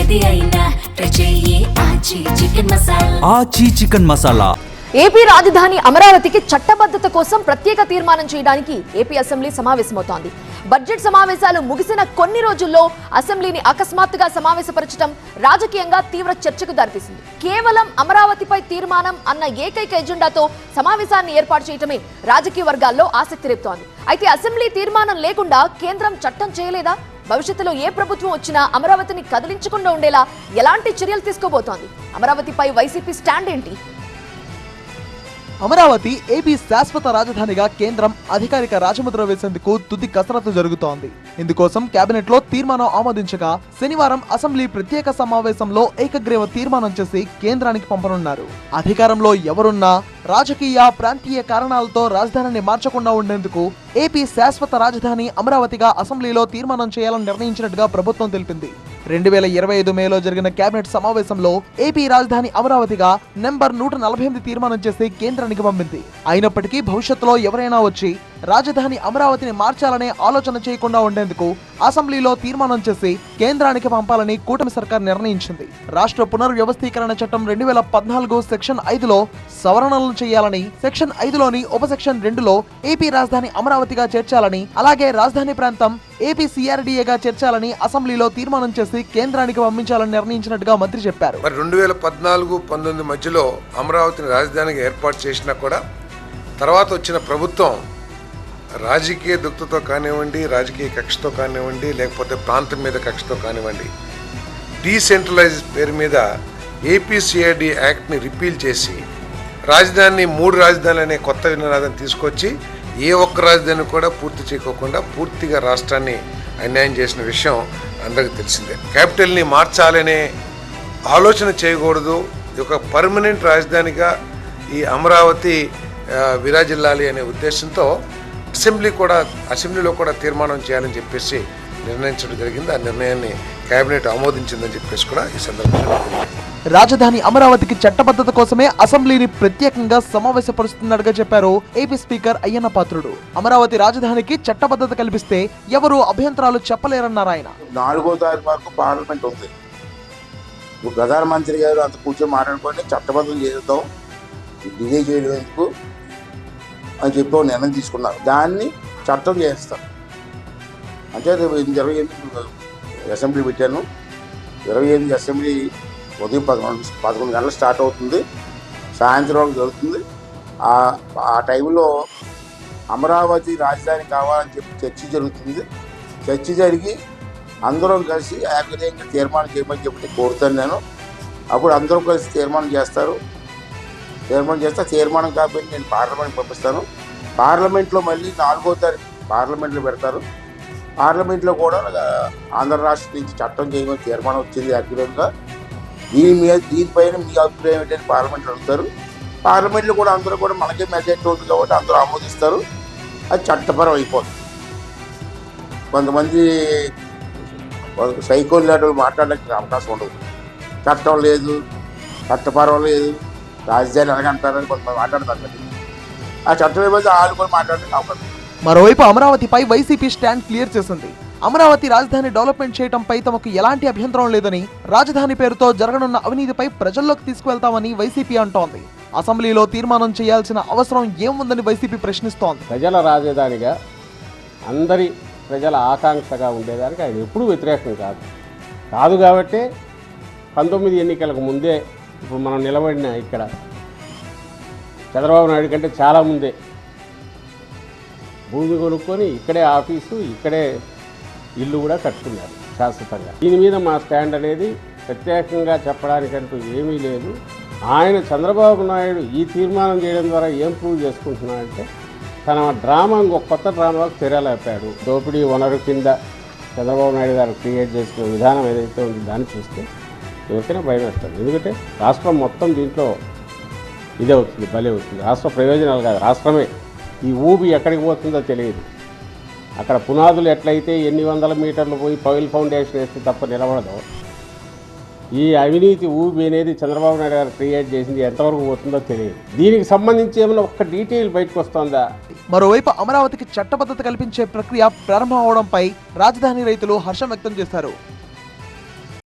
ఏది అయినా చెయ్యి ఆచి చికెన్ మసాలా. ఏపీ రాజధాని అమరావతికి చట్టబద్ధత కోసం ప్రత్యేక తీర్మానం చేయడానికి ఏపీ అసెంబ్లీ సమావేశమవుతోంది. బడ్జెట్ సమావేశాలు ముగిసిన కొన్ని రోజుల్లో అసెంబ్లీని అకస్మాత్తుగా సమావేశపరచడం రాజకీయంగా తీవ్ర చర్చకు దారితీసింది. కేవలం అమరావతిపై తీర్మానం అన్న ఏకైక ఎజెండాతో సమావేశాన్ని ఏర్పాటు చేయడమే రాజకీయ వర్గాల్లో ఆసక్తి రేపుతోంది. అయితే అసెంబ్లీ తీర్మానం లేకుండా కేంద్రం చట్టం చేయలేదా? భవిష్యత్తులో ఏ ప్రభుత్వం వచ్చినా అమరావతిని కదిలించకుండా ఉండేలా ఎలాంటి చర్యలు తీసుకోబోతోంది? అమరావతిపై వైసీపీ స్టాండ్ ఏంటి? అమరావతి ఏపీ శాశ్వత రాజధానిగా కేంద్రం అధికారిక రాజముద్ర వేసేందుకు తుది కసరత్తు జరుగుతోంది. ఇందుకోసం కేబినెట్ లో తీర్మానం ఆమోదించగా శనివారం అసెంబ్లీ ప్రత్యేక సమావేశంలో ఏకగ్రీవ తీర్మానం చేసి కేంద్రానికి పంపనున్నారు. అధికారంలో ఎవరున్నా రాజకీయ ప్రాంతీయ కారణాలతో రాజధానిని మార్చకుండా ఉండేందుకు ఏపీ శాశ్వత రాజధాని అమరావతిగా అసెంబ్లీలో తీర్మానం చేయాలని నిర్ణయించినట్టుగా ప్రభుత్వం తెలిపింది. 2025 మేలో జరిగిన కేబినెట్ సమావేశంలో ఏపీ రాజధాని అమరావతిగా నెంబర్ 148 తీర్మానం చేసి కేంద్రానికి పంపింది. అయినప్పటికీ భవిష్యత్తులో ఎవరైనా వచ్చి రాజధాని అమరావతిని మార్చాలనే ఆలోచన చేయకుండా ఉండేందుకు అసెంబ్లీలో తీర్మానం చేసి కేంద్రానికి పంపాలని కూటమి సర్కార్ నిర్ణయించింది. రాష్ట్ర పునర్వ్యవస్థీకరణ చట్టం 2014 సెక్షన్ 5లో సవరణలను చేయాలని, సెక్షన్ 5లోని ఉప సెక్షన్ 2లో ఏపీ రాజధాని అమరావతిగా చేర్చాలని, అలాగే రాజధాని ప్రాంతం ఏపీ CRDAగా చేర్చాలని అసెంబ్లీలో తీర్మానం చేసి కేంద్రానికి పంపించాలని నిర్ణయించినట్టుగా మంత్రి చెప్పారు. 2014-19 మధ్యలో అమరావతిని రాజధానిగా ఏర్పాటు చేసినా కూడా తర్వాత వచ్చిన ప్రభుత్వం రాజకీయ దుక్తతో కానివ్వండి, రాజకీయ కక్షతో కానివ్వండి, లేకపోతే ప్రాంతం మీద కక్షతో కానివ్వండి, డీసెంట్రలైజ్ పేరు మీద ఏపీ CRD యాక్ట్ని రిపీల్ చేసి రాజధానిని 3 రాజధానులు అనే కొత్త నినాదం తీసుకొచ్చి ఏ ఒక్క రాజధాని కూడా పూర్తి చేయకోకుండా పూర్తిగా రాష్ట్రాన్ని అన్యాయం చేసిన విషయం అందరికీ తెలిసిందే. క్యాపిటల్ని మార్చాలనే ఆలోచన చేయకూడదు. ఒక పర్మనెంట్ రాజధానిగా ఈ అమరావతి విరాజిల్లాలి అనే ఉద్దేశంతో అసెంబ్లీలో కూడా తీర్మానం చేయాలని చెప్పేసి నిర్ణయించడం జరిగింది. ఆ నిర్ణయాన్ని కేబినెట్ ఆమోదించిందని చెప్పేసి కూడా ఈ సందర్భంగా రాజధాని అమరావతికి చట్టబద్ధత కోసమే అసెంబ్లీని ప్రత్యేకంగా సమావేశపరుస్తున్నట్టుగా చెప్పారు ఏపీ స్పీకర్ అయ్యన్న పాత్రుడు. అమరావతి రాజధానికి చట్టబద్ధత కల్పిస్తే ఎవరు అభ్యంతరాలు చెప్పలేరన్నారు ఆయన. 4వ తారీఖు వరకు పార్లమెంట్ ఉంది. ప్రధానమంత్రి గారు అంత కూర్చొని మాట్లాడుకొని చట్టబద్ధం చేద్దాం, డిలే చేయడం ఎందుకు అని చెప్పి నిర్ణయం తీసుకున్నారు. దాన్ని చట్టం చేస్తారు. అంటే 28 అసెంబ్లీ పెట్టాను. 28 అసెంబ్లీ ఉదయం 11 గంటలు స్టార్ట్ అవుతుంది, సాయంత్రం జరుగుతుంది. ఆ టైంలో అమరావతి రాజధాని కావాలని చెప్పి చర్చ జరుగుతుంది. చర్చ జరిగి అందరం కలిసి ఏకగ్రీవంగా తీర్మానం చేయమని చెప్పి కోరుతాను నేను. అప్పుడు అందరూ కలిసి తీర్మానం చేస్తారు. తీర్మానం కాబట్టి నేను పార్లమెంట్ పంపిస్తాను. పార్లమెంట్లో మళ్ళీ 4వ తారీఖు పార్లమెంట్లో పెడతారు. పార్లమెంట్లో కూడా ఆంధ్ర రాష్ట్రం నుంచి చట్టం చేయమని తీర్మానం వచ్చింది ఏకగ్రీవంగా. దీనిపైన మీ అభిప్రాయం ఏంటంటే పార్లమెంట్లో అడుగుతారు. పార్లమెంట్లో కూడా అందరూ కూడా మనకే మెజారిటీ ఉంది కాబట్టి అందరూ ఆమోదిస్తారు. అది చట్టపరం అయిపోతుంది. కొంతమంది సైకోల్ లాంటి మాట్లాడడానికి అవకాశం ఉండదు. చట్టం లేదు, చట్టపరం లేదు, రాజధాని ఎలాగంటారని కొంతమంది మాట్లాడతారు. ఆ చట్టం ఏమైతే వాళ్ళు కూడా మాట్లాడడానికి అవకాశం. మరోవైపు అమరావతిపై వైసీపీ స్టాండ్ క్లియర్ చేసింది. అమరావతి రాజధాని డెవలప్మెంట్ చేయడంపై తమకు ఎలాంటి అభ్యంతరం లేదని, రాజధాని పేరుతో జరగనున్న అవినీతిపై ప్రజల్లోకి తీసుకువెళ్తామని వైసీపీ అంటోంది. అసెంబ్లీలో తీర్మానం చేయాల్సిన అవసరం ఏముందని వైసీపీ ప్రశ్నిస్తోంది. ప్రజల రాజధానిగా అందరి ప్రజల ఆకాంక్షగా ఉండేదానికి ఆయన ఎప్పుడూ వ్యతిరేకం కాదు కాబట్టి 19 ఎన్నికలకు ముందే ఇప్పుడు మనం నిలబడిన ఇక్కడ చంద్రబాబు నాయుడు కంటే చాలా ముందే భూమి కొనుక్కొని ఇక్కడే ఆఫీసు, ఇక్కడే ఇల్లు కూడా కట్టుకున్నారు శాశ్వతంగా. దీని మీద మా స్టాండ్ అనేది ప్రత్యేకంగా చెప్పడానికంటూ ఏమీ లేదు. ఆయన చంద్రబాబు నాయుడు ఈ తీర్మానం చేయడం ద్వారా ఏం ప్రూవ్ చేసుకుంటున్నాడంటే తన డ్రామా ఇంకొక కొత్త డ్రామాకు తెరలేపాడు. దోపిడీ వనరు కింద చంద్రబాబు నాయుడు గారు క్రియేట్ చేసుకునే విధానం ఏదైతే ఉందో దాన్ని చూస్తే ఎవరికైనా భయం వేస్తుంది. ఎందుకంటే రాష్ట్రం మొత్తం దీంట్లో ఇదే అవుతుంది, బలి అవుతుంది. రాష్ట్ర ప్రయోజనాలు కాదు, రాష్ట్రమే ఈ ఊబి ఎక్కడికి పోతుందో తెలియదు. అక్కడ పునాదులు ఎట్లయితే ఎన్ని వందల మీటర్లు పోయి పైల్ ఫౌండేషన్ వేస్తే తప్ప నిలబడదు. ఈ అవినీతి ఊబి అనేది చంద్రబాబు నాయుడు గారు క్రియేట్ చేసింది ఎంతవరకు పోతుందో తెలియదు. దీనికి సంబంధించి ఏమైనా ఒక్క డీటెయిల్ బయటకు వస్తుందా? మరోవైపు అమరావతికి చట్టబద్ధత కల్పించే ప్రక్రియ ప్రారంభం అవడంపై రాజధాని రైతులు హర్షం వ్యక్తం చేశారు.